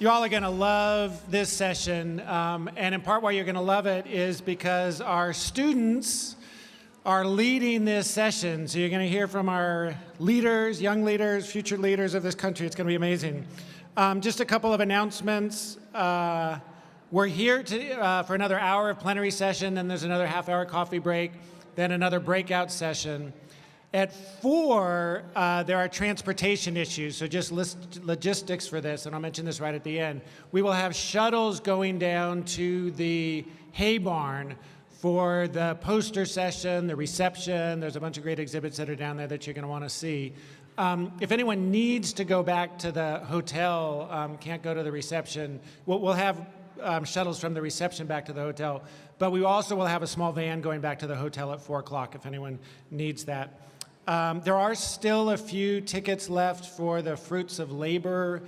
You all are going to love this session, and in part why you're going to love it is because our students are leading this session. So you're going to hear from our leaders, young leaders, future leaders of this country. It's going to be amazing. Just a couple of announcements. We're here for another hour of plenary session, then there's another half-hour coffee break, then another breakout session. At 4, there are transportation issues, so just logistics for this, and I'll mention this right at the end. We will have shuttles going down to the hay barn for the poster session, the reception. There's a bunch of great exhibits that are down there that you're going to want to see. If anyone needs to go back to the hotel, can't go to the reception, we'll have shuttles from the reception back to the hotel, but we also will have a small van going back to the hotel at 4 o'clock if anyone needs that. There are still a few tickets left for the Fruits of Labor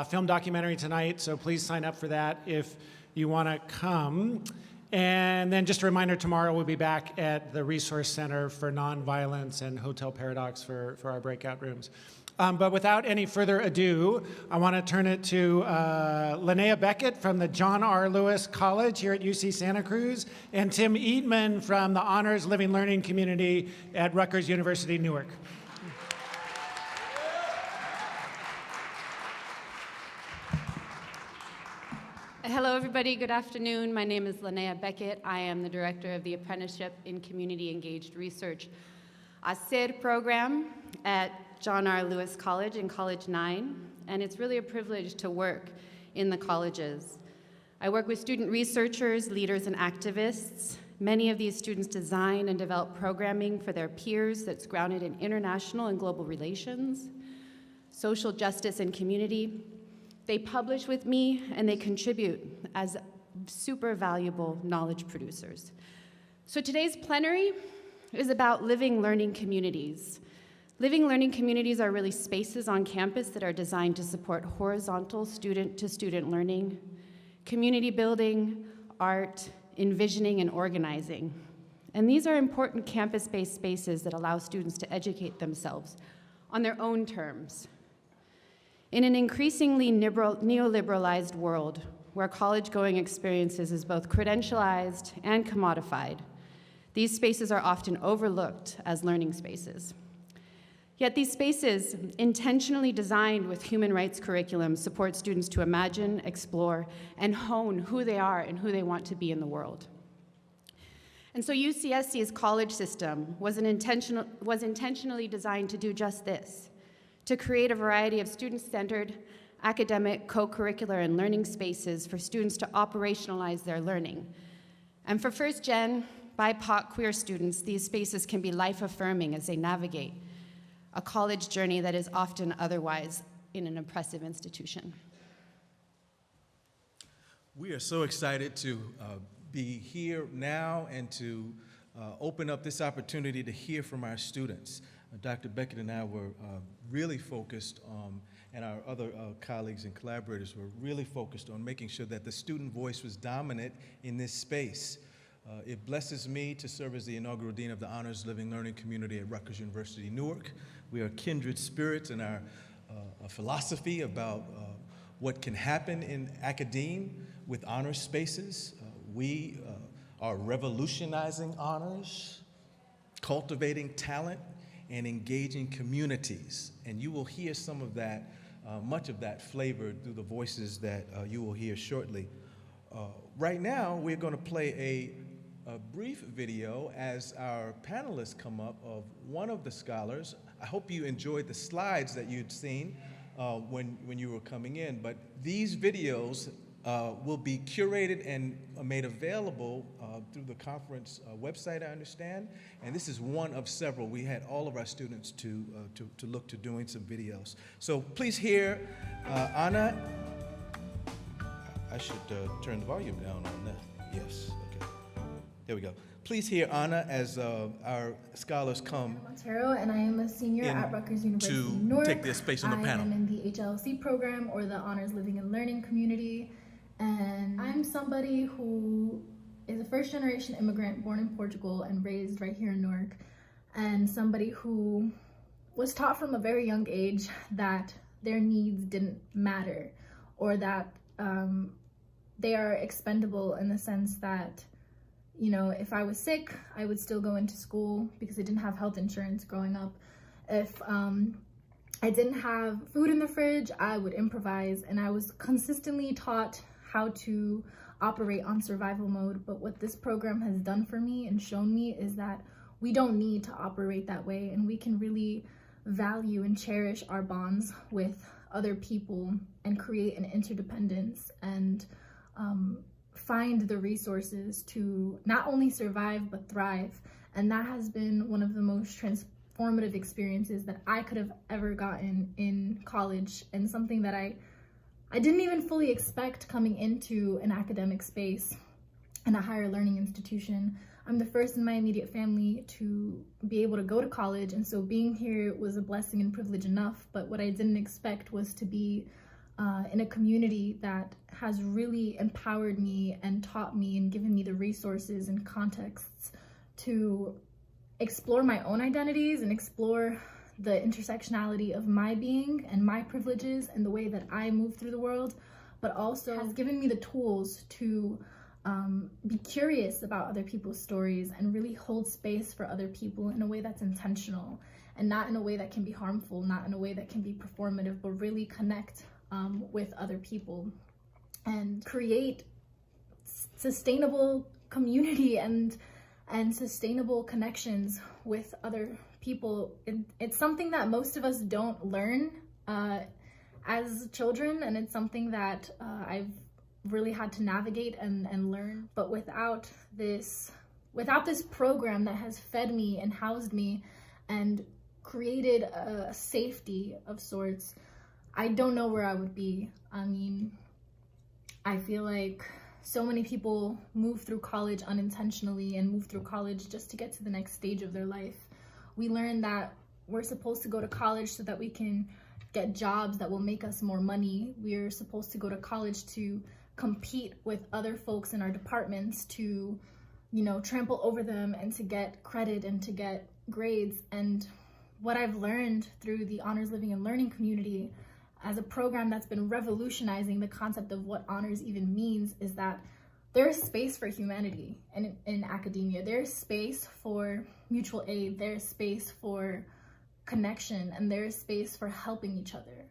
film documentary tonight, so please sign up for that if you want to come. And then just a reminder, tomorrow we'll be back at the Resource Center for Nonviolence and Hotel Paradox for our breakout rooms. But without any further ado, I want to turn it to Linnea Beckett from the John R. Lewis College here at UC Santa Cruz, and Tim Eatman from the Honors Living Learning Community at Rutgers University-Newark. Hello, everybody. Good afternoon. My name is Linnea Beckett. I am the Director of the Apprenticeship in Community Engaged Research ACER program at John R. Lewis College in College 9, and it's really a privilege to work in the colleges. I work with student researchers, leaders, and activists. Many of these students design and develop programming for their peers that's grounded in international and global relations, social justice, and community. They publish with me, and they contribute as super valuable knowledge producers. So today's plenary is about living learning communities. Living learning communities are really spaces on campus that are designed to support horizontal student-to-student learning, community building, art, envisioning, and organizing. And these are important campus-based spaces that allow students to educate themselves on their own terms. In an increasingly neoliberalized world, where college-going experiences is both credentialized and commodified, these spaces are often overlooked as learning spaces. Yet these spaces, intentionally designed with human rights curriculum, support students to imagine, explore, and hone who they are and who they want to be in the world. And so UCSC's college system was intentionally designed to do just this, to create a variety of student-centered, academic, co-curricular, and learning spaces for students to operationalize their learning. And for first-gen, BIPOC, queer students, these spaces can be life-affirming as they navigate a college journey that is often otherwise in an oppressive institution. We are so excited to be here now and to open up this opportunity to hear from our students. Dr. Beckett and I were really focused, and our other colleagues and collaborators were really focused on making sure that the student voice was dominant in this space. It blesses me to serve as the inaugural dean of the Honors Living Learning Community at Rutgers University-Newark. We are kindred spirits in our philosophy about what can happen in academe with honors spaces. We are revolutionizing honors, cultivating talent, and engaging communities. And you will hear some of that, much of that flavored through the voices that you will hear shortly. Right now, we're going to play a brief video as our panelists come up of one of the scholars. I hope you enjoyed the slides that you'd seen when you were coming in, but these videos will be curated and made available through the conference website, I understand, and this is one of several. We had all of our students to look to doing some videos. So please hear Anya. I should turn the volume down on that. Yes, okay. There we go. Please hear Anya as our scholars come. I'm Montiero, and I am a senior at Rutgers University-Newark. To take their space on the panel. I am in the HLLC program, or the Honors Living and Learning Community, and I'm somebody who is a first-generation immigrant born in Portugal and raised right here in Newark, and somebody who was taught from a very young age that their needs didn't matter, or that they are expendable in the sense that, you know, if I was sick, I would still go into school because I didn't have health insurance growing up. If I didn't have food in the fridge, I would improvise, and I was consistently taught how to operate on survival mode. But what this program has done for me and shown me is that we don't need to operate that way, and we can really value and cherish our bonds with other people and create an interdependence and find the resources to not only survive but thrive. And that has been one of the most transformative experiences that I could have ever gotten in college, and something that I didn't even fully expect coming into an academic space in a higher learning institution. I'm the first in my immediate family to be able to go to college, and so being here was a blessing and privilege enough. But what I didn't expect was to be in a community that has really empowered me and taught me and given me the resources and contexts to explore my own identities and explore the intersectionality of my being and my privileges and the way that I move through the world, but also has given me the tools to be curious about other people's stories and really hold space for other people in a way that's intentional and not in a way that can be harmful, not in a way that can be performative, but really connect with other people and create sustainable community and sustainable connections with other people. It's something that most of us don't learn as children, and it's something that I've really had to navigate and learn. But without this program that has fed me and housed me and created a safety of sorts, I don't know where I would be. I mean, I feel like so many people move through college unintentionally and move through college just to get to the next stage of their life. We learn that we're supposed to go to college so that we can get jobs that will make us more money. We're supposed to go to college to compete with other folks in our departments, to, you know, trample over them and to get credit and to get grades. And what I've learned through the Honors Living and Learning community as a program that's been revolutionizing the concept of what honors even means is that there's space for humanity in academia. There's space for mutual aid. There's space for connection, and there's space for helping each other.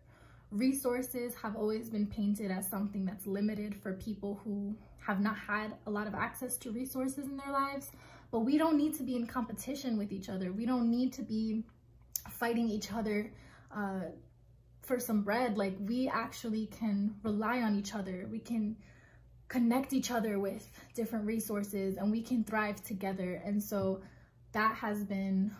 Resources have always been painted as something that's limited for people who have not had a lot of access to resources in their lives, but we don't need to be in competition with each other. We don't need to be fighting each other for some bread. Like, we actually can rely on each other. We can connect each other with different resources, and we can thrive together. And so that has been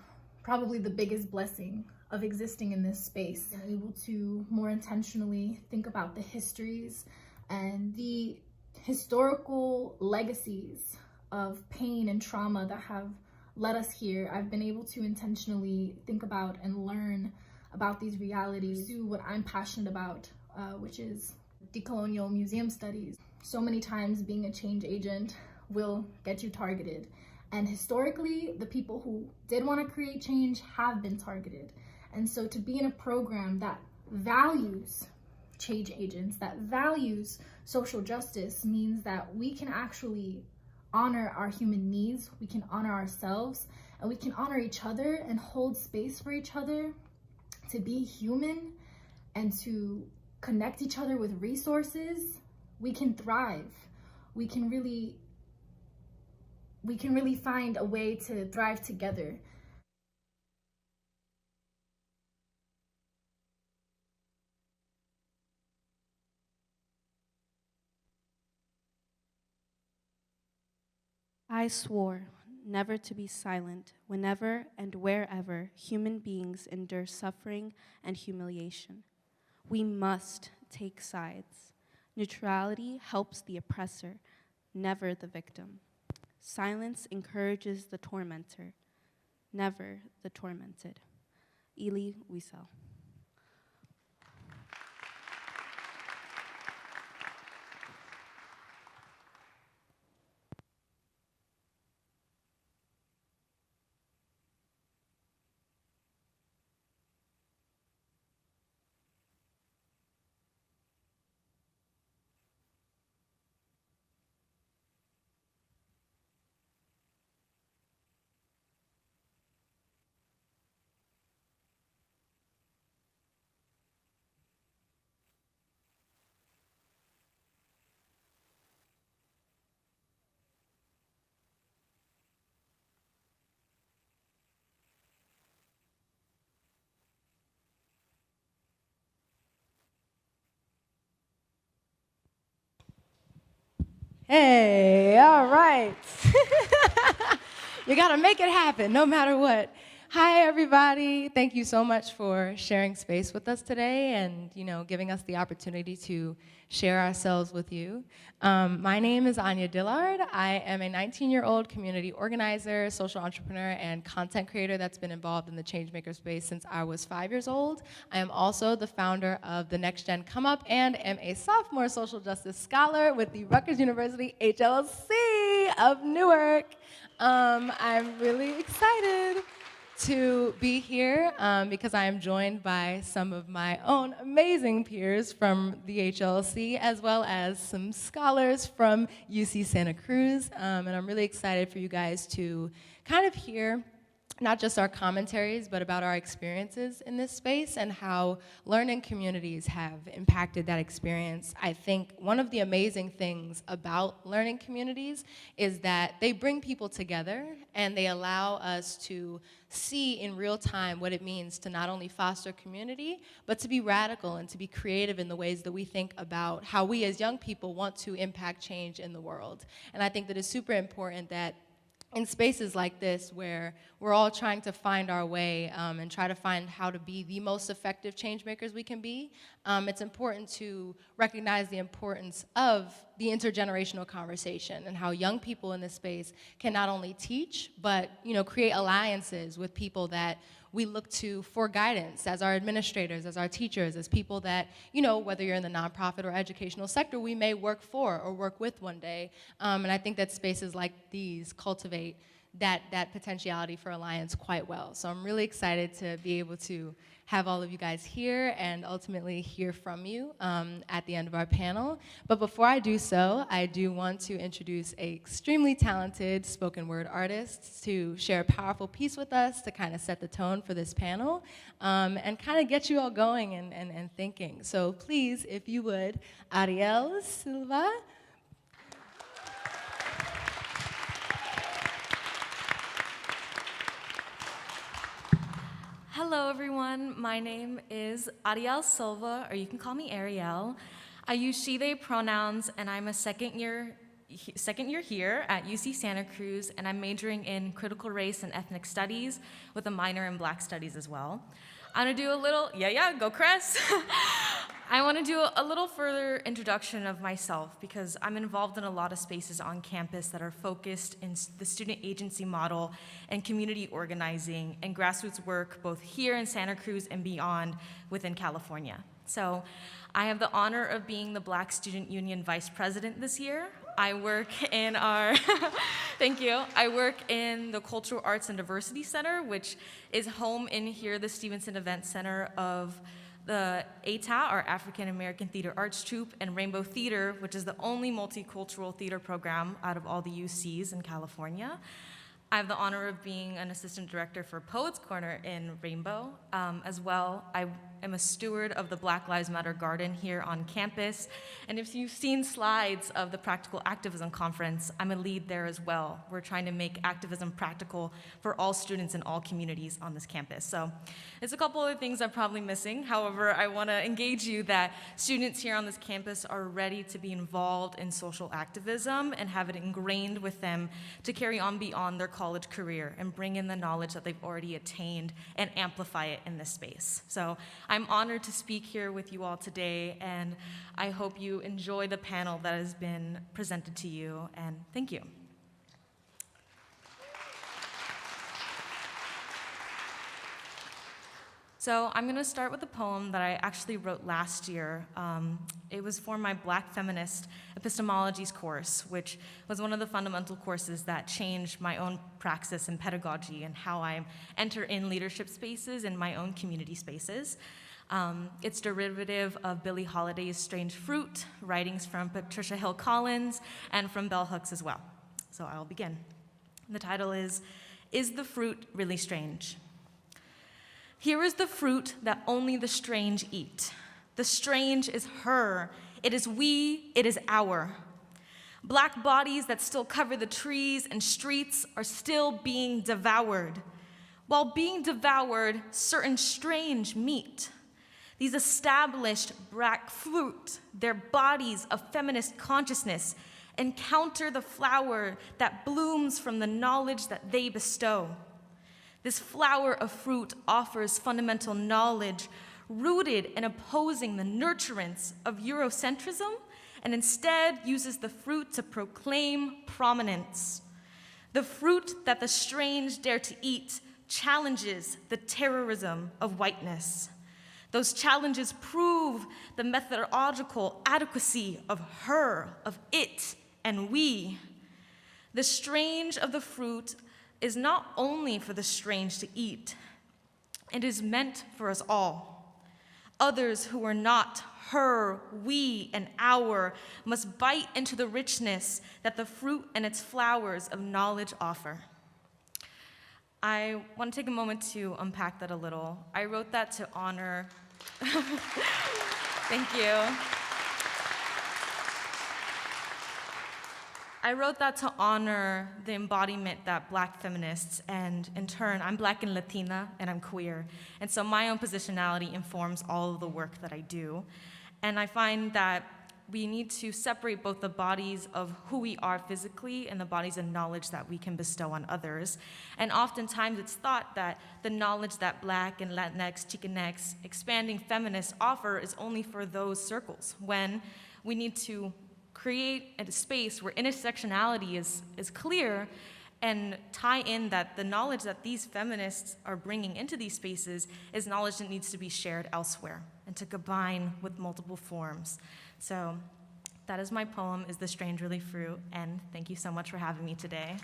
probably the biggest blessing of existing in this space, and able to more intentionally think about the histories and the historical legacies of pain and trauma that have led us here. I've been able to intentionally think about and learn about these realities, do what I'm passionate about, which is decolonial museum studies. So many times being a change agent will get you targeted. And historically, the people who did want to create change have been targeted. And so to be in a program that values change agents, that values social justice, means that we can actually honor our human needs, we can honor ourselves, and we can honor each other and hold space for each other to be human and to connect each other with resources. We can thrive. We can really find a way to thrive together. I swore never to be silent whenever and wherever human beings endure suffering and humiliation. We must take sides. Neutrality helps the oppressor, never the victim. Silence encourages the tormentor, never the tormented. Elie Wiesel. Hey, all right. You gotta make it happen, no matter what. Hi, everybody. Thank you so much for sharing space with us today and, giving us the opportunity to share ourselves with you. My name is Anya Dillard. I am a 19-year-old community organizer, social entrepreneur, and content creator that's been involved in the changemaker space since I was 5 years old. I am also the founder of the Next Gen Come Up and am a sophomore social justice scholar with the Rutgers University HLLC of Newark. I'm really excited to be here because I am joined by some of my own amazing peers from the HLLC, as well as some scholars from UC Santa Cruz. And I'm really excited for you guys to kind of hear not just our commentaries, but about our experiences in this space and how learning communities have impacted that experience. I think one of the amazing things about learning communities is that they bring people together and they allow us to see in real time what it means to not only foster community, but to be radical and to be creative in the ways that we think about how we as young people want to impact change in the world. And I think that it's super important that in spaces like this where we're all trying to find our way and try to find how to be the most effective change makers we can be, it's important to recognize the importance of the intergenerational conversation and how young people in this space can not only teach, but create alliances with people that we look to for guidance as our administrators, as our teachers, as people that, whether you're in the nonprofit or educational sector, we may work for or work with one day. And I think that spaces like these cultivate that potentiality for alliance quite well. So I'm really excited to be able to have all of you guys here and ultimately hear from you at the end of our panel. But before I do so, I do want to introduce an extremely talented spoken word artist to share a powerful piece with us to kind of set the tone for this panel and kind of get you all going and thinking. So please, if you would, Ariel Silva. Hello, everyone. My name is Ariel Silva, or you can call me Ariel. I use she, they pronouns, and I'm a second year here at UC Santa Cruz, and I'm majoring in critical race and ethnic studies with a minor in Black studies as well. I'm gonna do a little, go Cress. I want to do a little further introduction of myself because I'm involved in a lot of spaces on campus that are focused in the student agency model and community organizing and grassroots work both here in Santa Cruz and beyond within California. So I have the honor of being the Black Student Union Vice President this year. I work in our, thank you, I work in the Cultural Arts and Diversity Center, which is home in here, the Stevenson Event Center of the ATA, our African American Theater Arts Troupe, and Rainbow Theater, which is the only multicultural theater program out of all the UCs in California. I have the honor of being an assistant director for Poets Corner in Rainbow. As well, I am a steward of the Black Lives Matter Garden here on campus. And if you've seen slides of the Practical Activism Conference, I'm a lead there as well. We're trying to make activism practical for all students in all communities on this campus. So it's a couple other things I'm probably missing. However, I want to engage you that students here on this campus are ready to be involved in social activism and have it ingrained with them to carry on beyond their college career and bring in the knowledge that they've already attained and amplify it in this space. So I'm honored to speak here with you all today, and I hope you enjoy the panel that has been presented to you, and thank you. So I'm going to start with a poem that I actually wrote last year. It was for my Black Feminist Epistemologies course, which was one of the fundamental courses that changed my own praxis and pedagogy and how I enter in leadership spaces and my own community spaces. It's derivative of Billie Holiday's Strange Fruit, writings from Patricia Hill Collins, and from Bell Hooks as well. So I'll begin. The title is the Fruit Really Strange? Here is the fruit that only the strange eat. The strange is her. It is we, it is our. Black bodies that still cover the trees and streets are still being devoured. While being devoured, certain strange meat. These established black fruit, their bodies of feminist consciousness encounter the flower that blooms from the knowledge that they bestow. This flower of fruit offers fundamental knowledge rooted in opposing the nurturance of Eurocentrism and instead uses the fruit to proclaim prominence. The fruit that the strange dare to eat challenges the terrorism of whiteness. Those challenges prove the methodological adequacy of her, of it, and we. The strange of the fruit is not only for the strange to eat, it is meant for us all. Others who are not her, we, and our must bite into the richness that the fruit and its flowers of knowledge offer. I want to take a moment to unpack that a little. I wrote that to honor, thank you. I wrote that to honor the embodiment that Black feminists, and in turn, I'm Black and Latina, and I'm queer. And so my own positionality informs all of the work that I do. And I find that we need to separate both the bodies of who we are physically and the bodies of knowledge that we can bestow on others. And oftentimes it's thought that the knowledge that Black and Latinx, Chicanx, expanding feminists offer is only for those circles, when we need to create a space where intersectionality is clear and tie in that the knowledge that these feminists are bringing into these spaces is knowledge that needs to be shared elsewhere and to combine with multiple forms. So that is my poem, Is the Strange Really Fruit? And thank you so much for having me today.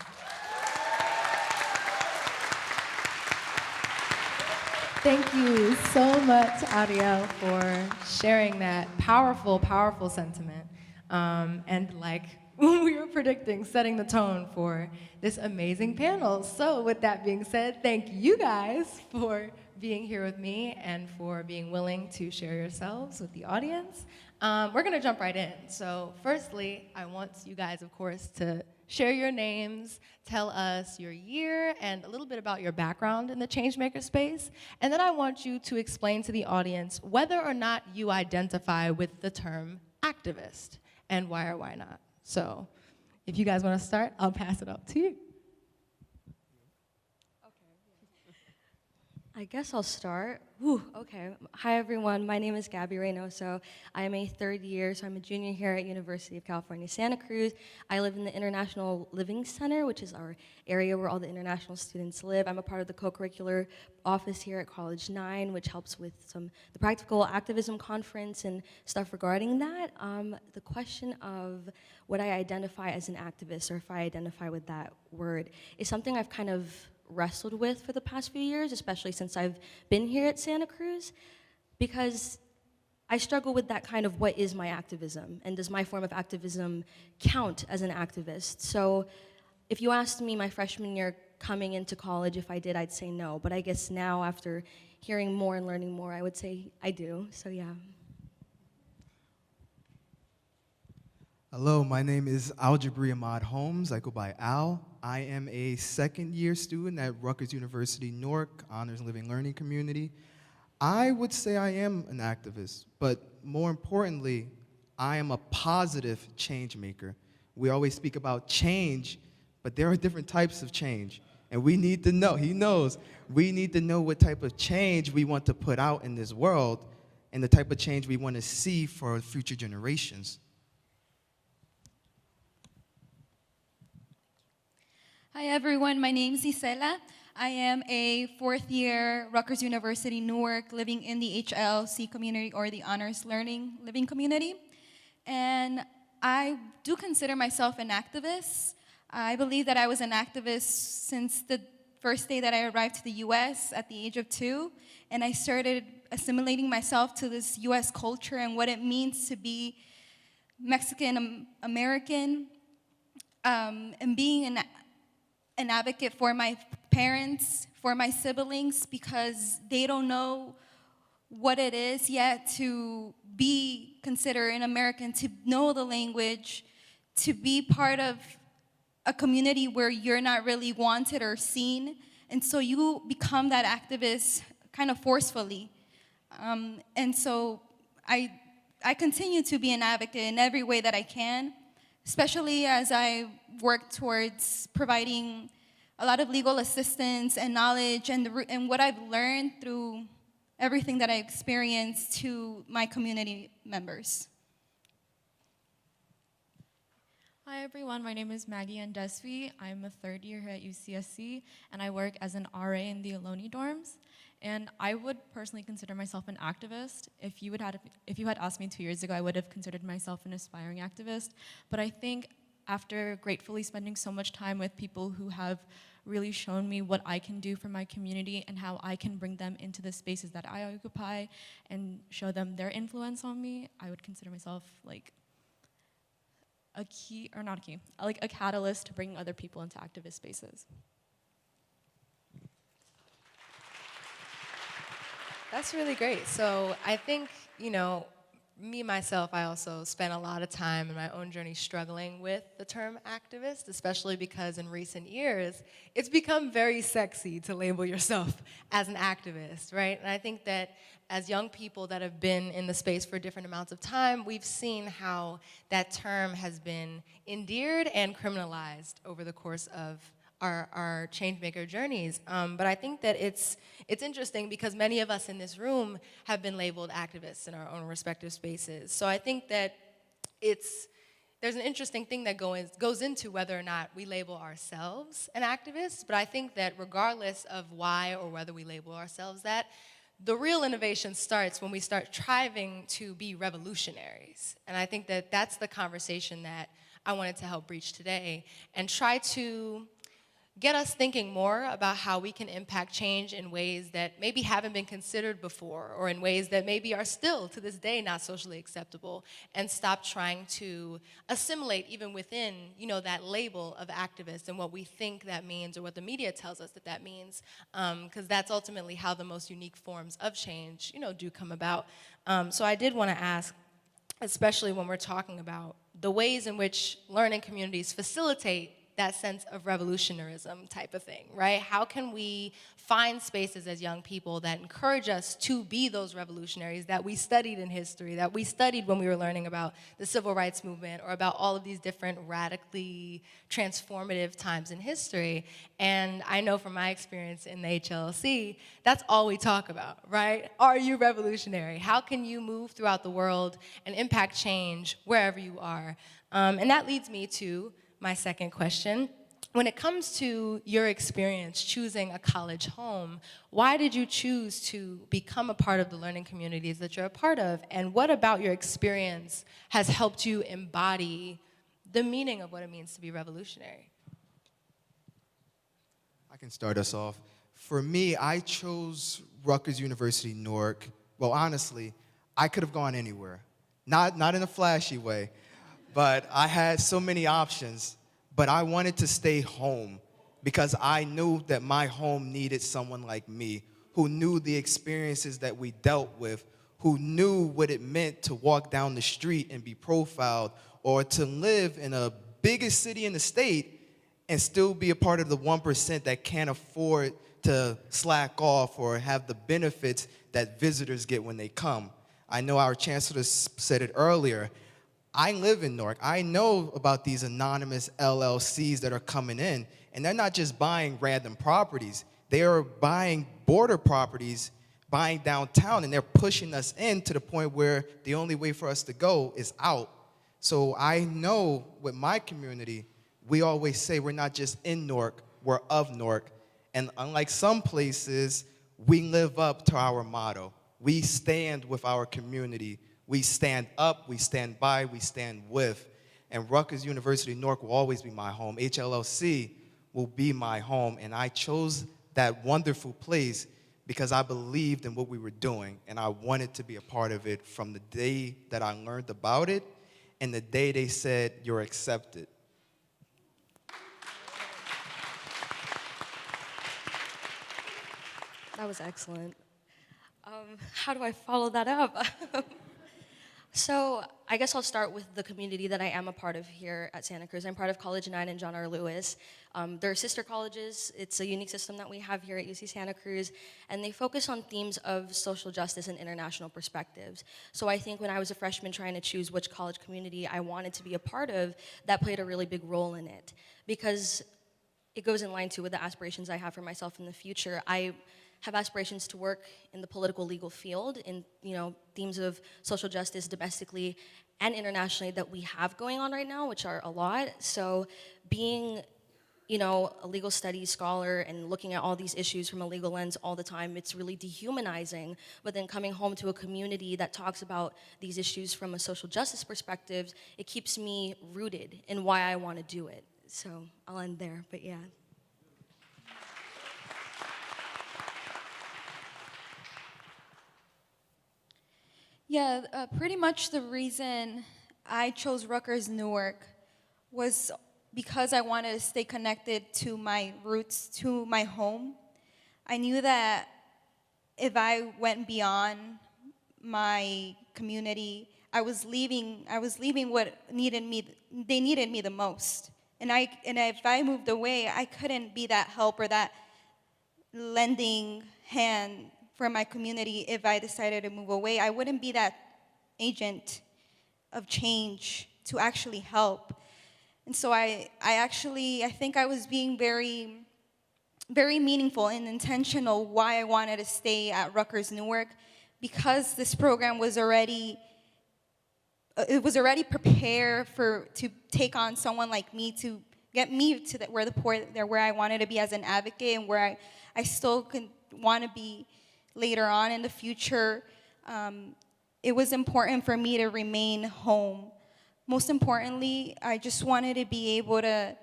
Thank you so much, Ariel, for sharing that powerful, powerful sentiment. And like we were predicting, setting the tone for this amazing panel. So with that being said, thank you guys for being here with me and for being willing to share yourselves with the audience. We're gonna jump right in. So firstly, I want you guys, of course, to share your names, tell us your year, and a little bit about your background in the changemaker space. And then I want you to explain to the audience whether or not you identify with the term activist, and why or why not. So if you guys want to start, I'll pass it up to you. I guess I'll start. Okay. Hi, everyone. My name is Gabby Reynoso. I am a third year, so I'm a junior here at University of California, Santa Cruz. I live in the International Living Center, which is our area where all the international students live. I'm a part of the co-curricular office here at College 9, which helps with the practical activism conference and stuff regarding that. The question of would I identify as an activist, or if I identify with that word, is something I've kind of wrestled with for the past few years, especially since I've been here at Santa Cruz, because I struggle with that kind of what is my activism, and does my form of activism count as an activist? So if you asked me my freshman year coming into college if I did, I'd say no, but I guess now after hearing more and learning more, I would say I do, so yeah. Hello, my name is Aljabri Holmes. I go by Al. I am a second-year student at Rutgers University-Newark, Honors Living Learning Community. I would say I am an activist, but more importantly, I am a positive change maker. We always speak about change, but there are different types of change, and we need to know, he knows, we need to know what type of change we want to put out in this world and the type of change we want to see for future generations. Hi everyone, my name is Isela. I am a fourth year Rutgers University-Newark living in the HLLC community, or the Honors Learning Living Community. And I do consider myself an activist. I believe that I was an activist since the first day that I arrived to the US at the age of 2. And I started assimilating myself to this US culture and what it means to be Mexican American, and being an advocate for my parents, for my siblings, because they don't know what it is yet to be considered an American, to know the language, to be part of a community where you're not really wanted or seen. And so you become that activist kind of forcefully. And so I continue to be an advocate in every way that I can. especially as I work towards providing a lot of legal assistance and knowledge and what I've learned through everything that I experienced to my community members. Hi everyone, my name is Maggie and Desphy. I'm a third year here at UCSC, and I work as an RA in the Eboni dorms. And I would personally consider myself an activist. If you had asked me 2 years ago, I would have considered myself an aspiring activist. But I think after gratefully spending so much time with people who have really shown me what I can do for my community and how I can bring them into the spaces that I occupy and show them their influence on me, I would consider myself like a catalyst to bring other people into activist spaces. That's really great. So I think, me, myself, I also spent a lot of time in my own journey struggling with the term activist, especially because in recent years, it's become very sexy to label yourself as an activist, right? And I think that as young people that have been in the space for different amounts of time, we've seen how that term has been endeared and criminalized over the course of our changemaker journeys. But I think that it's interesting because many of us in this room have been labeled activists in our own respective spaces. So I think that there's an interesting thing that goes into whether or not we label ourselves an activist, but I think that regardless of why or whether we label ourselves that, the real innovation starts when we start striving to be revolutionaries. And I think that that's the conversation that I wanted to help breach today and try to get us thinking more about how we can impact change in ways that maybe haven't been considered before, or in ways that maybe are still, to this day, not socially acceptable, and stop trying to assimilate even within, that label of activist and what we think that means or what the media tells us that means, because that's ultimately how the most unique forms of change, do come about. So I did want to ask, especially when we're talking about the ways in which learning communities facilitate that sense of revolutionarism type of thing, right? How can we find spaces as young people that encourage us to be those revolutionaries that we studied in history, that we studied when we were learning about the civil rights movement or about all of these different radically transformative times in history? And I know from my experience in the HLLC, that's all we talk about, right? Are you revolutionary? How can you move throughout the world and impact change wherever you are? And that leads me to my second question. When it comes to your experience choosing a college home, why did you choose to become a part of the learning communities that you're a part of? And what about your experience has helped you embody the meaning of what it means to be revolutionary? I can start us off. For me, I chose Rutgers University-Newark. Well, honestly, I could have gone anywhere. Not in a flashy way, but I had so many options. But I wanted to stay home because I knew that my home needed someone like me who knew the experiences that we dealt with, who knew what it meant to walk down the street and be profiled, or to live in a biggest city in the state and still be a part of the 1% that can't afford to slack off or have the benefits that visitors get when they come. I know our chancellor said it earlier. I live in Newark. I know about these anonymous LLCs that are coming in, and they're not just buying random properties. They are buying border properties, buying downtown, and they're pushing us in to the point where the only way for us to go is out. So I know with my community, we always say we're not just in Newark, we're of Newark. And unlike some places, we live up to our motto. We stand with our community. We stand up, we stand by, we stand with. And Rutgers University-Newark will always be my home. HLLC will be my home. And I chose that wonderful place because I believed in what we were doing. And I wanted to be a part of it from the day that I learned about it and the day they said, you're accepted. That was excellent. How do I follow that up? So I guess I'll start with the community that I am a part of here at Santa Cruz. I'm part of College 9 and John R. Lewis. They're sister colleges. It's a unique system that we have here at UC Santa Cruz, and they focus on themes of social justice and international perspectives. So I think when I was a freshman trying to choose which college community I wanted to be a part of, that played a really big role in it, because it goes in line too with the aspirations I have for myself in the future. I have aspirations to work in the political legal field in themes of social justice domestically and internationally that we have going on right now, which are a lot. So being a legal studies scholar and looking at all these issues from a legal lens all the time, it's really dehumanizing. But then coming home to a community that talks about these issues from a social justice perspective, it keeps me rooted in why I want to do it. So I'll end there, but yeah. Yeah, pretty much the reason I chose Rutgers Newark was because I wanted to stay connected to my roots, to my home. I knew that if I went beyond my community, I was leaving what they needed me the most. And if I moved away, I couldn't be that help or that lending hand for my community. If I decided to move away, I wouldn't be that agent of change to actually help. And so I think I was being very, very meaningful and intentional why I wanted to stay at Rutgers Newark, because this program was already prepared to take on someone like me, to get me to where I wanted to be as an advocate, and where I still could want to be later on in the future. It was important for me to remain home. Most importantly, I just wanted to be able to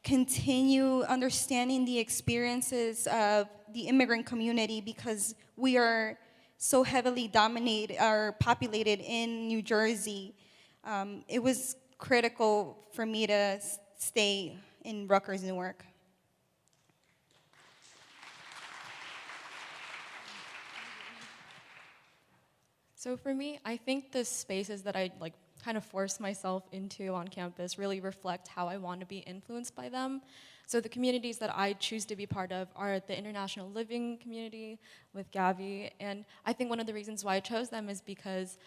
continue understanding the experiences of the immigrant community, because we are so heavily populated in New Jersey. It was critical for me to stay in Rutgers Newark. So for me, I think the spaces that I kind of force myself into on campus really reflect how I want to be influenced by them. So the communities that I choose to be part of are the international living community with Gabby, and I think one of the reasons why I chose them is because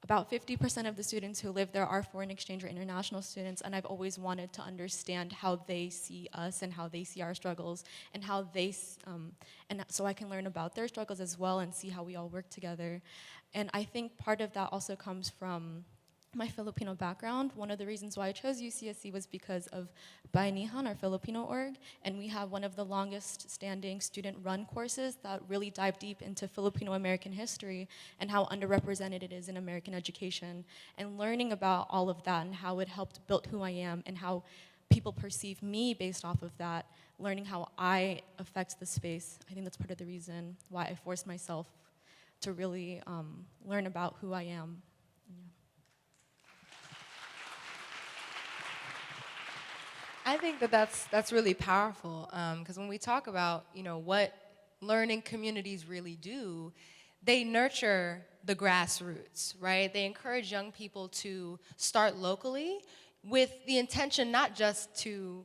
about 50% of the students who live there are foreign exchange or international students, and I've always wanted to understand how they see us and how they see our struggles, and how and so I can learn about their struggles as well and see how we all work together. And I think part of that also comes from my Filipino background. One of the reasons why I chose UCSC was because of Bayanihan, our Filipino org, and we have one of the longest standing student-run courses that really dive deep into Filipino-American history and how underrepresented it is in American education. And learning about all of that and how it helped build who I am and how people perceive me based off of that, learning how I affect the space, I think that's part of the reason why I forced myself to really learn about who I am. I think that's really powerful, because when we talk about what learning communities really do, they nurture the grassroots, right? They encourage young people to start locally with the intention not just to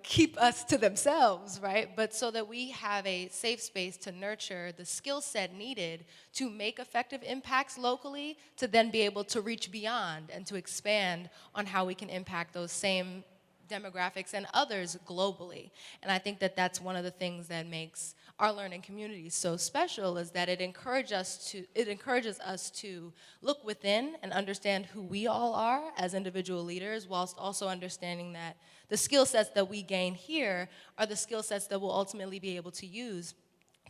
keep us to themselves, right? But so that we have a safe space to nurture the skill set needed to make effective impacts locally, to then be able to reach beyond and to expand on how we can impact those same demographics and others globally. And I think that that's one of the things that makes our learning community so special, is that it encourages us to look within and understand who we all are as individual leaders, whilst also understanding that the skill sets that we gain here are the skill sets that we'll ultimately be able to use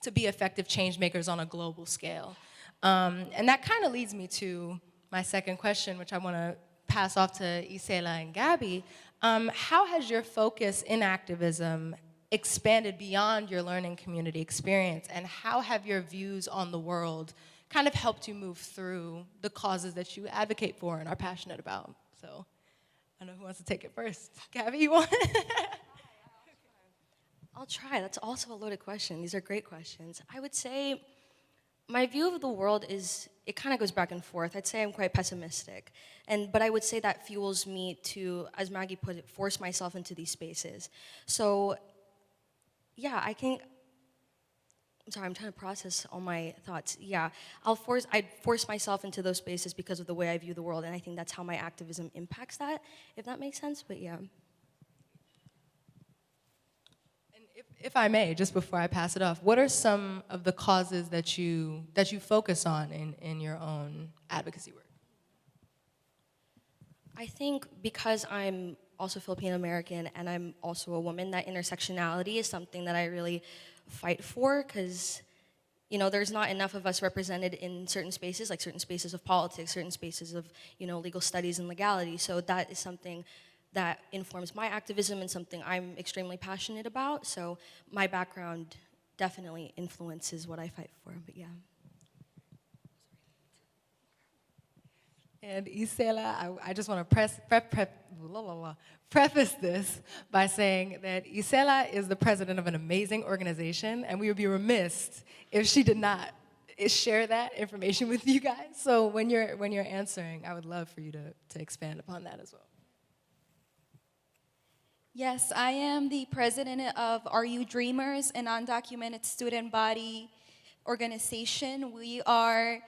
to be effective change makers on a global scale. And that kind of leads me to my second question, which I want to pass off to Isela and Gabby. How has your focus in activism expanded beyond your learning community experience, and how have your views on the world kind of helped you move through the causes that you advocate for and are passionate about? So I don't know who wants to take it first. Gabby, you want? I'll try. That's also a loaded question. These are great questions. I would say My view of the world is, it kind of goes back and forth. I'd say I'm quite pessimistic. But I would say that fuels me to, as Maggie put it, force myself into these spaces. So, yeah, I'm sorry, I'm trying to process all my thoughts. Yeah, I'd force myself into those spaces because of the way I view the world, and I think that's how my activism impacts that, if that makes sense, but yeah. If I may, just before I pass it off, what are some of the causes that you focus on in your own advocacy work? I think because I'm also Filipino American and I'm also a woman, that intersectionality is something that I really fight for, because there's not enough of us represented in certain spaces, like certain spaces of politics, certain spaces of legal studies and legality. So that is something that informs my activism and something I'm extremely passionate about. So my background definitely influences what I fight for, but yeah. And Isela, I just want to preface this by saying that Isela is the president of an amazing organization, and we would be remiss if she did not share that information with you guys. So when you're answering, I would love for you to expand upon that as well. Yes, I am the president of Are You Dreamers, an undocumented student body organization. We are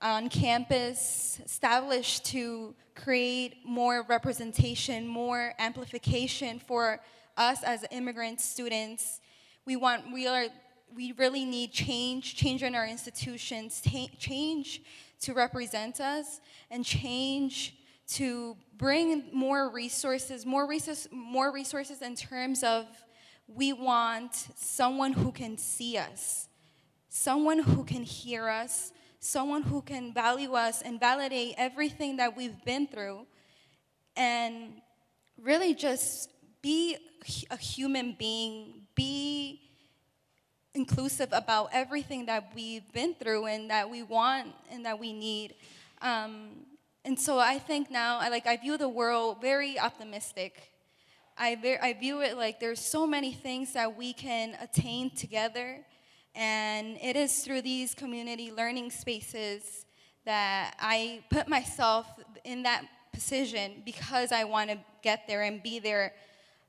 on campus established to create more representation, more amplification for us as immigrant students. We really need change in our institutions, change to represent us, and change to bring more resources in terms of, we want someone who can see us, someone who can hear us, someone who can value us and validate everything that we've been through, and really just be a human being, be inclusive about everything that we've been through and that we want and that we need. And so I think now, I view the world very optimistic. I view it like there's so many things that we can attain together, and it is through these community learning spaces that I put myself in that position because I want to get there and be there.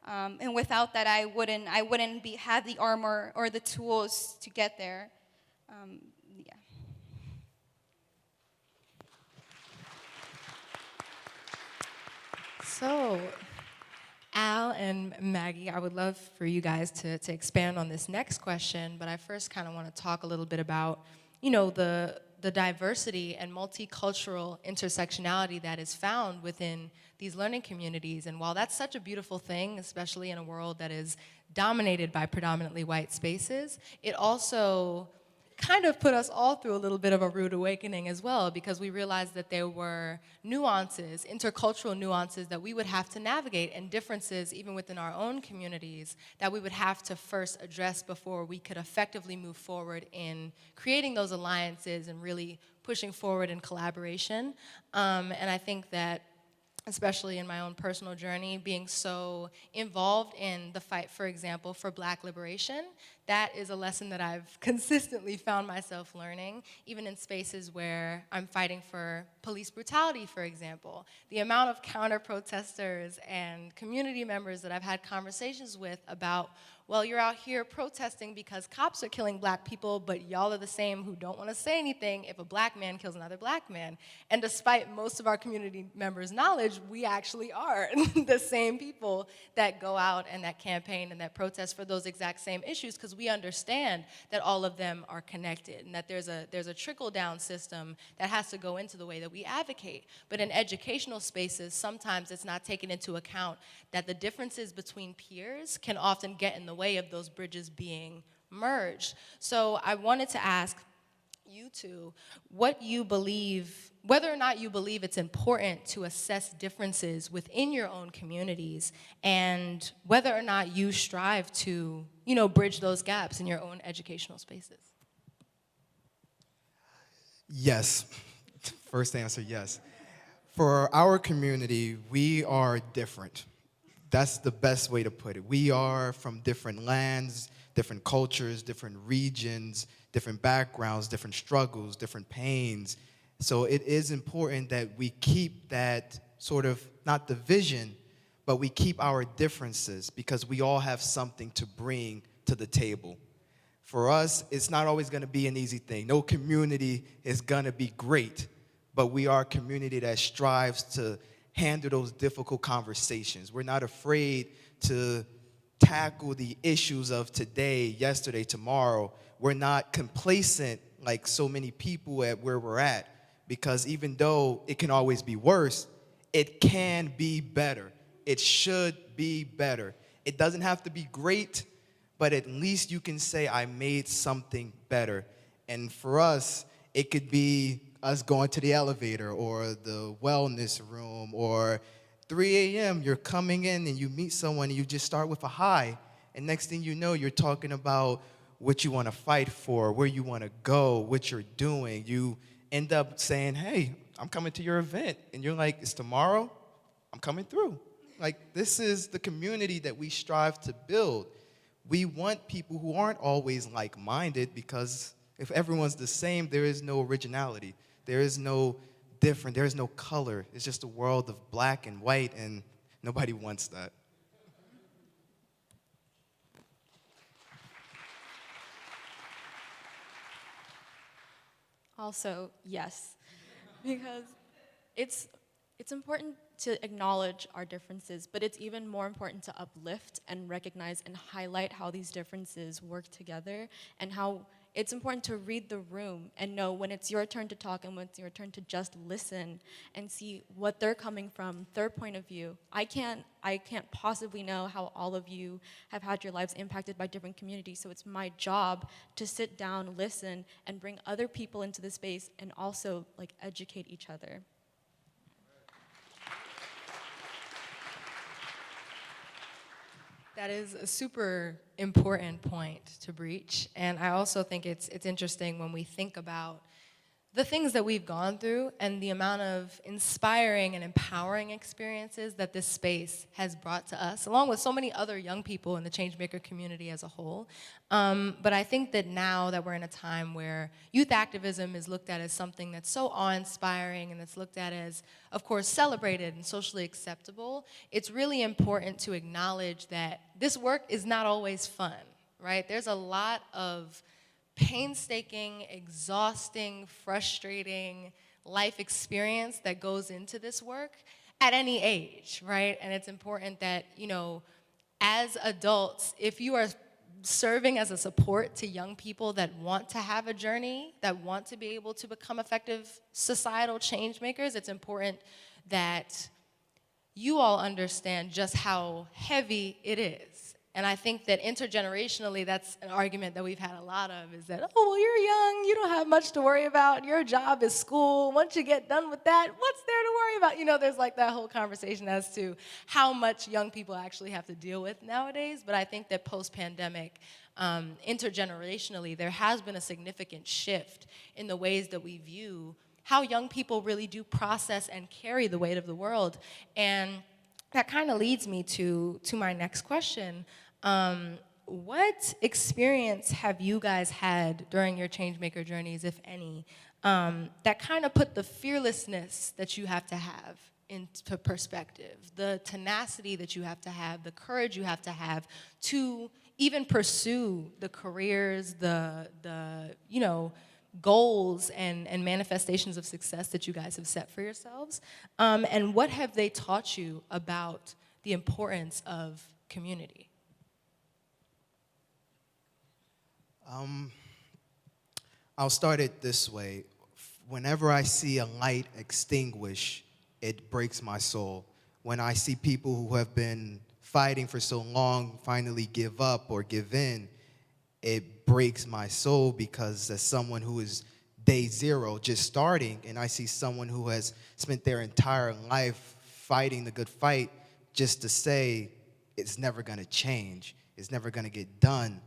And without that, I wouldn't have the armor or the tools to get there. Yeah. So, Al and Maggie, I would love for you guys to expand on this next question, but I first kind of want to talk a little bit about, the diversity and multicultural intersectionality that is found within these learning communities. And while that's such a beautiful thing, especially in a world that is dominated by predominantly white spaces, it also kind of put us all through a little bit of a rude awakening as well, because we realized that there were nuances, intercultural nuances that we would have to navigate, and differences even within our own communities that we would have to first address before we could effectively move forward in creating those alliances and really pushing forward in collaboration. And I think that, especially in my own personal journey, being so involved in the fight, for example, for Black liberation, that is a lesson that I've consistently found myself learning, even in spaces where I'm fighting for police brutality, for example. The amount of counter-protesters and community members that I've had conversations with about, well, you're out here protesting because cops are killing Black people, but y'all are the same who don't want to say anything if a Black man kills another Black man. And despite most of our community members' knowledge, we actually are the same people that go out and that campaign and that protest for those exact same issues, because we understand that all of them are connected and that there's a trickle-down system that has to go into the way that we advocate. But in educational spaces, sometimes it's not taken into account that the differences between peers can often get in the way of those bridges being merged. So I wanted to ask you two what you believe, whether or not you believe it's important to assess differences within your own communities, and whether or not you strive to, bridge those gaps in your own educational spaces. Yes. First answer, yes. For our community, we are different. That's the best way to put it. We are from different lands, different cultures, different regions, different backgrounds, different struggles, different pains. So it is important that we keep that sort of, not division, but we keep our differences because we all have something to bring to the table. For us, it's not always going to be an easy thing. No community is going to be great, but we are a community that strives to handle those difficult conversations. We're not afraid to tackle the issues of today, yesterday, tomorrow. We're not complacent like so many people at where we're at, because even though it can always be worse, it can be better. It should be better. It doesn't have to be great, but at least you can say, I made something better. And for us, it could be us going to the elevator or the wellness room, or 3 a.m., you're coming in and you meet someone and you just start with a hi. And next thing you know, you're talking about what you want to fight for, where you want to go, what you're doing. You end up saying, hey, I'm coming to your event. And you're like, it's tomorrow? I'm coming through. Like, this is the community that we strive to build. We want people who aren't always like-minded, because if everyone's the same, there is no originality. There is no different. There is no color. It's just a world of black and white, and nobody wants that. Also, yes, because it's important to acknowledge our differences, but it's even more important to uplift and recognize and highlight how these differences work together, and how it's important to read the room and know when it's your turn to talk and when it's your turn to just listen and see what they're coming from, their point of view. I can't possibly know how all of you have had your lives impacted by different communities, so it's my job to sit down, listen, and bring other people into the space and also educate each other. That is a super important point to breach. And I also think it's interesting when we think about the things that we've gone through and the amount of inspiring and empowering experiences that this space has brought to us, along with so many other young people in the changemaker community as a whole. But I think that now that we're in a time where youth activism is looked at as something that's so awe-inspiring and it's looked at as, of course, celebrated and socially acceptable, it's really important to acknowledge that this work is not always fun, right? There's a lot of painstaking, exhausting, frustrating life experience that goes into this work at any age, right? And it's important that, as adults, if you are serving as a support to young people that want to have a journey, that want to be able to become effective societal change makers, it's important that you all understand just how heavy it is. And I think that intergenerationally, that's an argument that we've had a lot of, is that, oh, well, you're young, you don't have much to worry about, your job is school, once you get done with that, what's there to worry about? There's that whole conversation as to how much young people actually have to deal with nowadays. But I think that post-pandemic, intergenerationally, there has been a significant shift in the ways that we view how young people really do process and carry the weight of the world. And that kind of leads me to my next question. What experience have you guys had during your changemaker journeys, if any, that kind of put the fearlessness that you have to have into perspective, the tenacity that you have to have, the courage you have to even pursue the careers, the goals and manifestations of success that you guys have set for yourselves? And what have they taught you about the importance of community? I'll start it this way. Whenever I see a light extinguish, it breaks my soul. When I see people who have been fighting for so long finally give up or give in, it breaks my soul, because as someone who is day zero, just starting, and I see someone who has spent their entire life fighting the good fight just to say it's never going to change, it's never going to get done.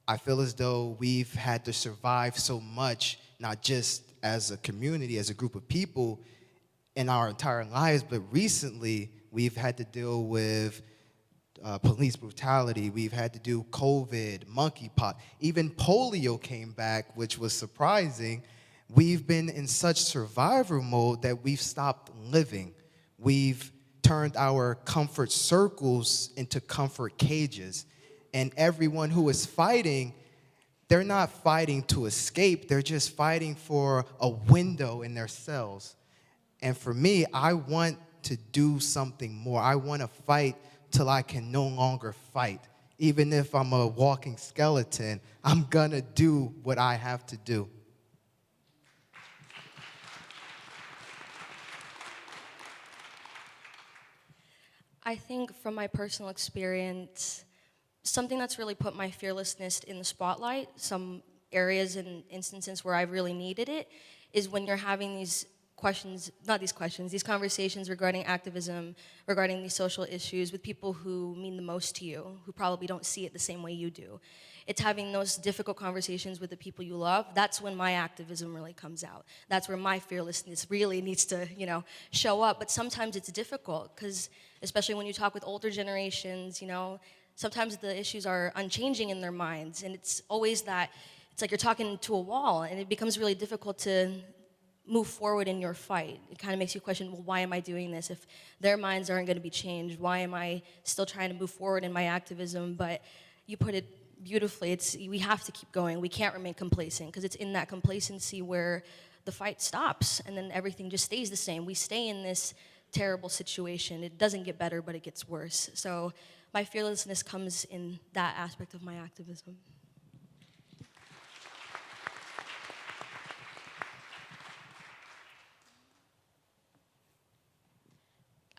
I feel as though we've had to survive so much, not just as a community, as a group of people in our entire lives, but recently we've had to deal with police brutality. We've had to do COVID, monkeypox. Even polio came back, which was surprising. We've been in such survival mode that we've stopped living. We've turned our comfort circles into comfort cages. And everyone who is fighting, they're not fighting to escape, they're just fighting for a window in their cells. And for me, I want to do something more. I want to fight till I can no longer fight. Even if I'm a walking skeleton, I'm gonna do what I have to do. I think from my personal experience, something that's really put my fearlessness in the spotlight, some areas and instances where I really needed it, is when you're having these these conversations regarding activism, regarding these social issues with people who mean the most to you, who probably don't see it the same way you do. It's having those difficult conversations with the people you love. That's when my activism really comes out. That's where my fearlessness really needs to, show up. But sometimes it's difficult, because especially when you talk with older generations, sometimes the issues are unchanging in their minds, and it's always that, it's like you're talking to a wall, and it becomes really difficult to move forward in your fight. It kind of makes you question, well, why am I doing this? If their minds aren't going to be changed, why am I still trying to move forward in my activism? But you put it beautifully, we have to keep going. We can't remain complacent, because it's in that complacency where the fight stops, and then everything just stays the same. We stay in this terrible situation. It doesn't get better, but it gets worse. So my fearlessness comes in that aspect of my activism.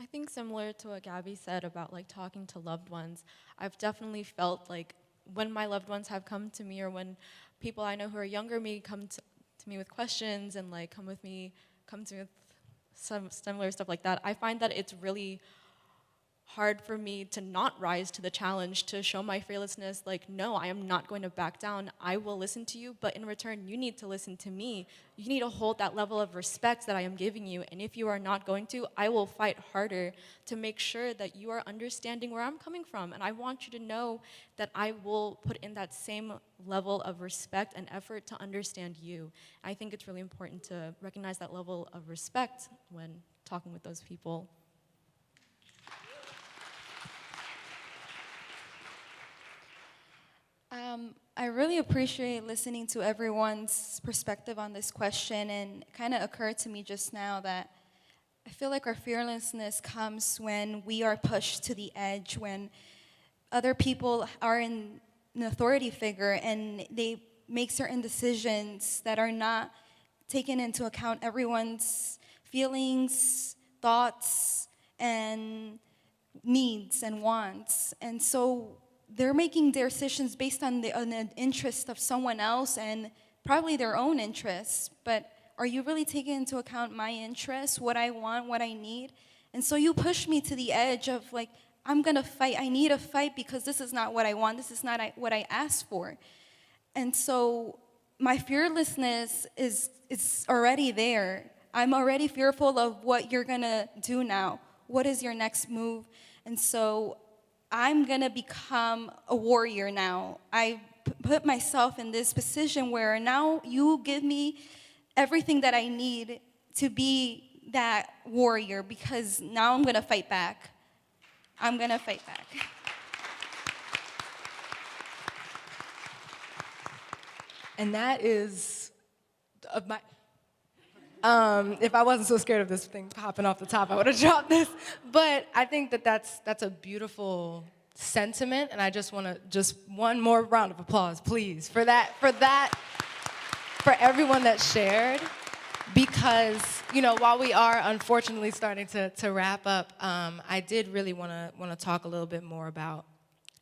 I think similar to what Gabby said about talking to loved ones, I've definitely felt like when my loved ones have come to me, or when people I know who are younger than me come to me with questions and come to me with some similar stuff like that, I find that it's really hard for me to not rise to the challenge, to show my fearlessness, no, I am not going to back down. I will listen to you, but in return, you need to listen to me. You need to hold that level of respect that I am giving you, and if you are not going to, I will fight harder to make sure that you are understanding where I'm coming from, and I want you to know that I will put in that same level of respect and effort to understand you. I think it's really important to recognize that level of respect when talking with those people. I really appreciate listening to everyone's perspective on this question, and it kind of occurred to me just now that I feel like our fearlessness comes when we are pushed to the edge, when other people are in an authority figure and they make certain decisions that are not taking into account everyone's feelings, thoughts, and needs and wants. And so they're making their decisions based on the interest of someone else and probably their own interests, but are you really taking into account my interests, what I want, what I need? And so you push me to the edge of I'm gonna fight, I need a fight because this is not what I want, this is not what I asked for. And so my fearlessness is already there. I'm already fearful of what you're gonna do now. What is your next move? And so I'm gonna become a warrior now. I put myself in this position where now you give me everything that I need to be that warrior, because now I'm gonna fight back. I'm gonna fight back. And that is my. If I wasn't so scared of this thing popping off the top, I would have dropped this. But I think that's a beautiful sentiment, and I just want to one more round of applause, please, for everyone that shared. Because while we are unfortunately starting to wrap up, I did really want to talk a little bit more about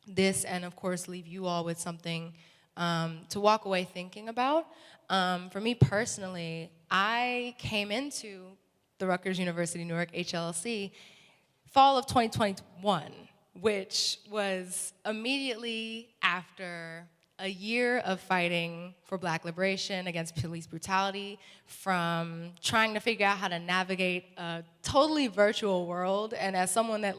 this, and of course leave you all with something to walk away thinking about. For me personally, I came into the Rutgers University-Newark HLLC fall of 2021, which was immediately after a year of fighting for Black liberation against police brutality, from trying to figure out how to navigate a totally virtual world. And as someone that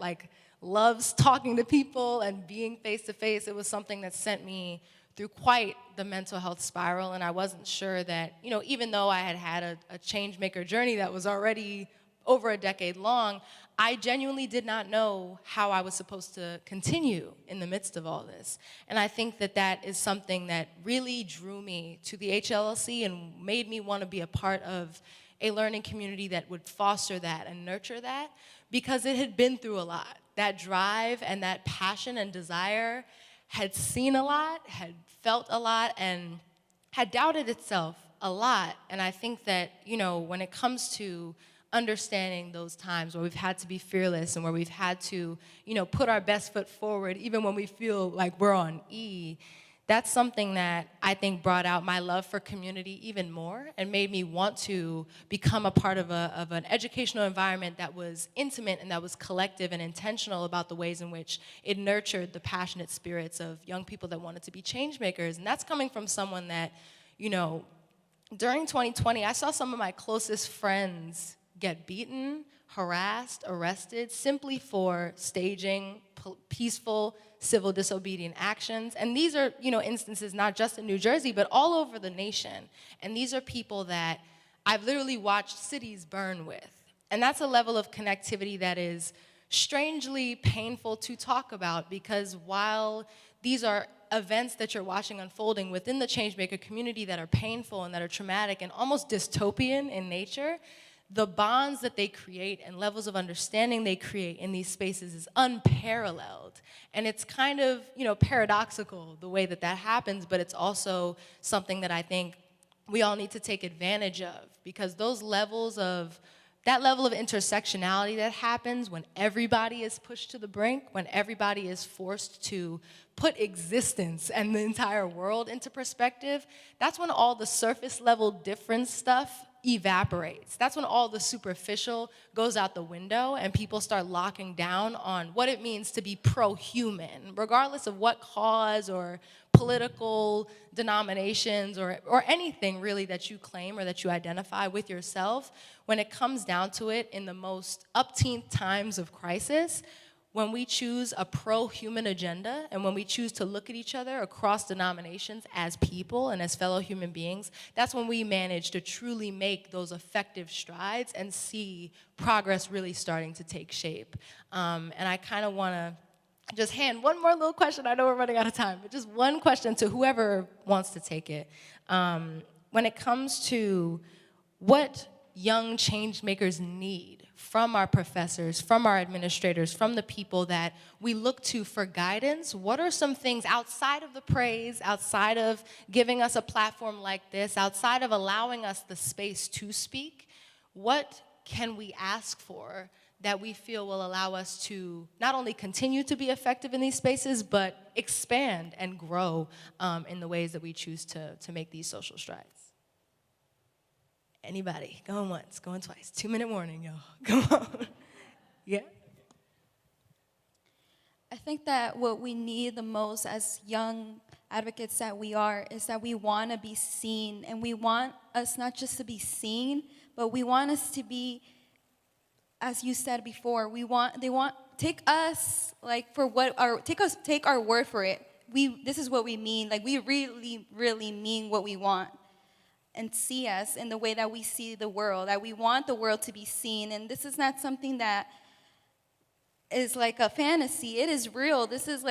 loves talking to people and being face to face, it was something that sent me through quite the mental health spiral. And I wasn't sure that, even though I had had a change maker journey that was already over a decade long, I genuinely did not know how I was supposed to continue in the midst of all this. And I think that that is something that really drew me to the HLLC and made me want to be a part of a learning community that would foster that and nurture that, because it had been through a lot. That drive and that passion and desire had seen a lot, had felt a lot, and had doubted itself a lot. And I think that, when it comes to understanding those times where we've had to be fearless and where we've had to, put our best foot forward even when we feel like we're on E, that's something that I think brought out my love for community even more and made me want to become a part of an educational environment that was intimate and that was collective and intentional about the ways in which it nurtured the passionate spirits of young people that wanted to be change makers. And that's coming from someone that, during 2020, I saw some of my closest friends get beaten, harassed, arrested, simply for staging peaceful civil disobedient actions. And these are, instances not just in New Jersey, but all over the nation. And these are people that I've literally watched cities burn with. And that's a level of connectivity that is strangely painful to talk about, because while these are events that you're watching unfolding within the changemaker community that are painful and that are traumatic and almost dystopian in nature, the bonds that they create and levels of understanding they create in these spaces is unparalleled. And it's kind of, paradoxical the way that that happens, but it's also something that I think we all need to take advantage of, because that level of intersectionality that happens when everybody is pushed to the brink, when everybody is forced to put existence and the entire world into perspective, that's when all the surface level difference stuff evaporates. That's when all the superficial goes out the window and people start locking down on what it means to be pro-human, regardless of what cause or political denominations or anything really that you claim or that you identify with yourself. When it comes down to it, in the most upteen times of crisis, when we choose a pro-human agenda and when we choose to look at each other across denominations as people and as fellow human beings, that's when we manage to truly make those effective strides and see progress really starting to take shape. And I kind of want to just hand one more little question. I know we're running out of time, but just one question to whoever wants to take it. When it comes to what young change makers need from our professors, from our administrators, from the people that we look to for guidance, what are some things outside of the praise, outside of giving us a platform like this, outside of allowing us the space to speak, what can we ask for that we feel will allow us to not only continue to be effective in these spaces, but expand and grow in the ways that we choose to make these social strides? Anybody? Going once, going twice. 2-minute warning, y'all. Come on. Yeah? I think that what we need the most as young advocates that we are is that we want to be seen, and we want us not just to be seen, but we want us to be, as you said before, take us like for what take our word for it. This is what we mean. Like, we really, really mean what we want. And see us in the way that we see the world, that we want the world to be seen. And this is not something that is like a fantasy. It is real. This is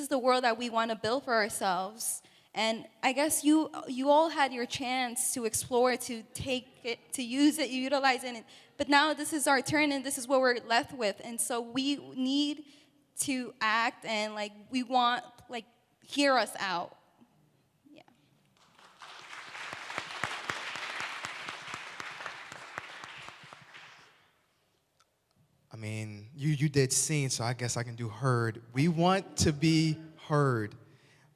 the world that we want to build for ourselves. And I guess you all had your chance to explore, to take it, to use it, utilize it. But now this is our turn, and this is what we're left with. And so we need to act, and we want, hear us out. I mean, you did seen, so I guess I can do heard. We want to be heard.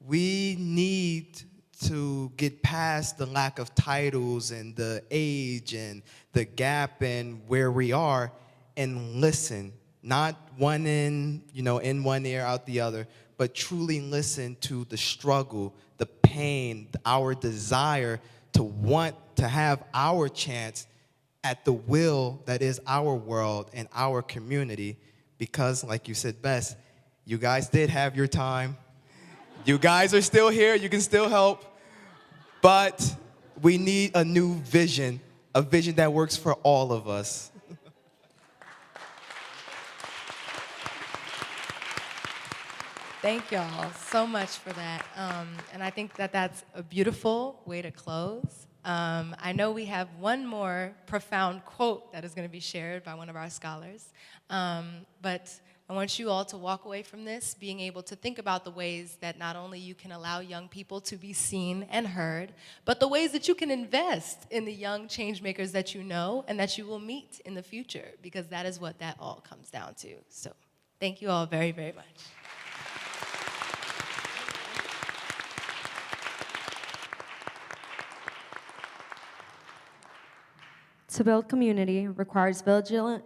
We need to get past the lack of titles and the age and the gap in where we are and listen. Not one in one ear, out the other, but truly listen to the struggle, the pain, our desire to want to have our chance at the will that is our world and our community. Because, like you said best, you guys did have your time. You guys are still here. You can still help. But we need a new vision, a vision that works for all of us. Thank y'all so much for that. And I think that that's a beautiful way to close. I know we have one more profound quote that is going to be shared by one of our scholars. But I want you all to walk away from this being able to think about the ways that not only you can allow young people to be seen and heard, but the ways that you can invest in the young change makers that you know and that you will meet in the future, because that is what that all comes down to. So thank you all very, very much. To build community requires vigilant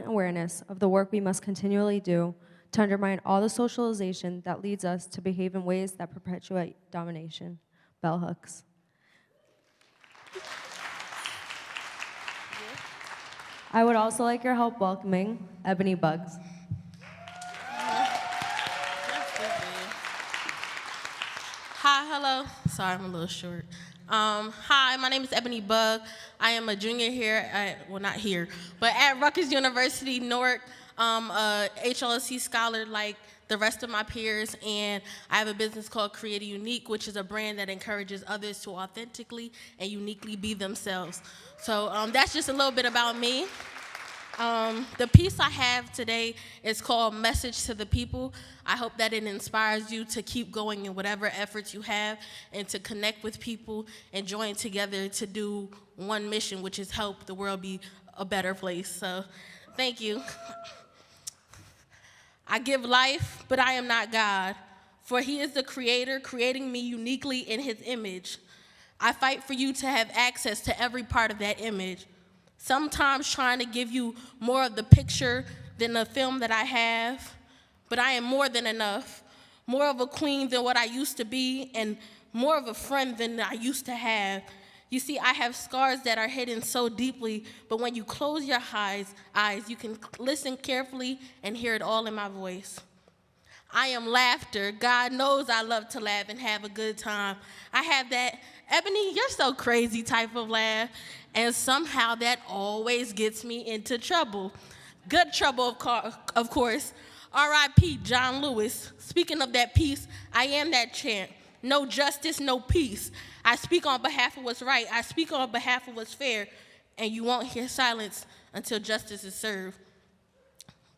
awareness of the work we must continually do to undermine all the socialization that leads us to behave in ways that perpetuate domination. Bell hooks. I would also like your help welcoming Eboni Buggs. Hi, hello. Sorry, I'm a little short. Hi, my name is Eboni Bugg. I am a junior here at, well, not here, but at Rutgers University-Newark, a HLLC scholar like the rest of my peers, and I have a business called Create Unique, which is a brand that encourages others to authentically and uniquely be themselves. So that's just a little bit about me. The piece I have today is called Message to the People. I hope that it inspires you to keep going in whatever efforts you have and to connect with people and join together to do one mission, which is help the world be a better place. So thank you. I give life, but I am not God, for he is the creator, creating me uniquely in his image. I fight for you to have access to every part of that image. Sometimes trying to give you more of the picture than the film that I have, but I am more than enough, more of a queen than what I used to be, and more of a friend than I used to have. You see, I have scars that are hidden so deeply, but when you close your eyes, you can listen carefully and hear it all in my voice. I am laughter. God knows I love to laugh and have a good time. I have that, Eboni, you're so crazy type of laugh, and somehow that always gets me into trouble. Good trouble, of course. R.I.P. John Lewis. Speaking of that peace, I am that chant. No justice, no peace. I speak on behalf of what's right. I speak on behalf of what's fair, and you won't hear silence until justice is served.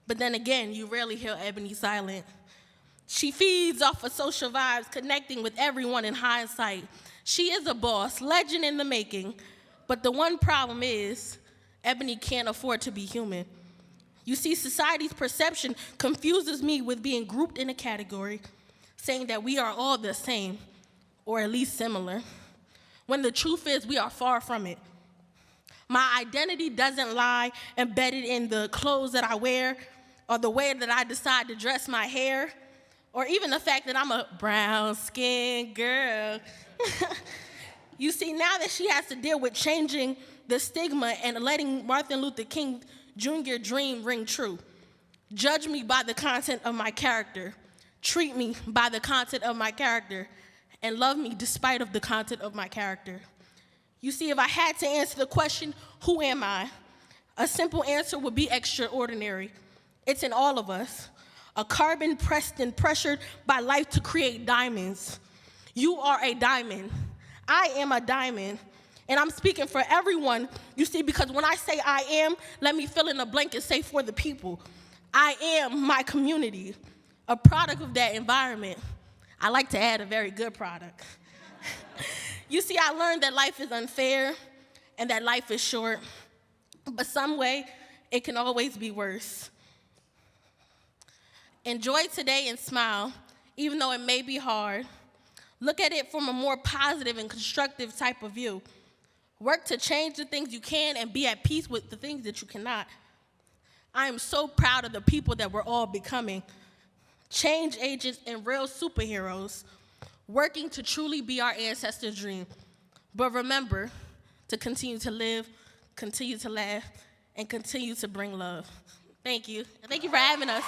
But then again, you rarely hear Eboni silent. She feeds off of social vibes, connecting with everyone in hindsight. She is a boss, legend in the making. But the one problem is, Eboni can't afford to be human. You see, society's perception confuses me with being grouped in a category, saying that we are all the same, or at least similar, when the truth is we are far from it. My identity doesn't lie embedded in the clothes that I wear, or the way that I decide to dress my hair, or even the fact that I'm a brown-skinned girl. You see, now that she has to deal with changing the stigma and letting Martin Luther King Jr. dream ring true. Judge me by the content of my character. Treat me by the content of my character. And love me despite of the content of my character. You see, if I had to answer the question, who am I? A simple answer would be extraordinary. It's in all of us. A carbon pressed and pressured by life to create diamonds. You are a diamond. I am a diamond. And I'm speaking for everyone, you see, because when I say I am, let me fill in the blank and say for the people. I am my community, a product of that environment. I like to add a very good product. You see, I learned that life is unfair and that life is short, but some way it can always be worse. Enjoy today and smile, even though it may be hard. Look at it from a more positive and constructive type of view. Work to change the things you can and be at peace with the things that you cannot. I am so proud of the people that we're all becoming. change agents, and real superheroes, working to truly be our ancestors' dream. But remember to continue to live, continue to laugh, and continue to bring love. Thank you. And thank you for having us.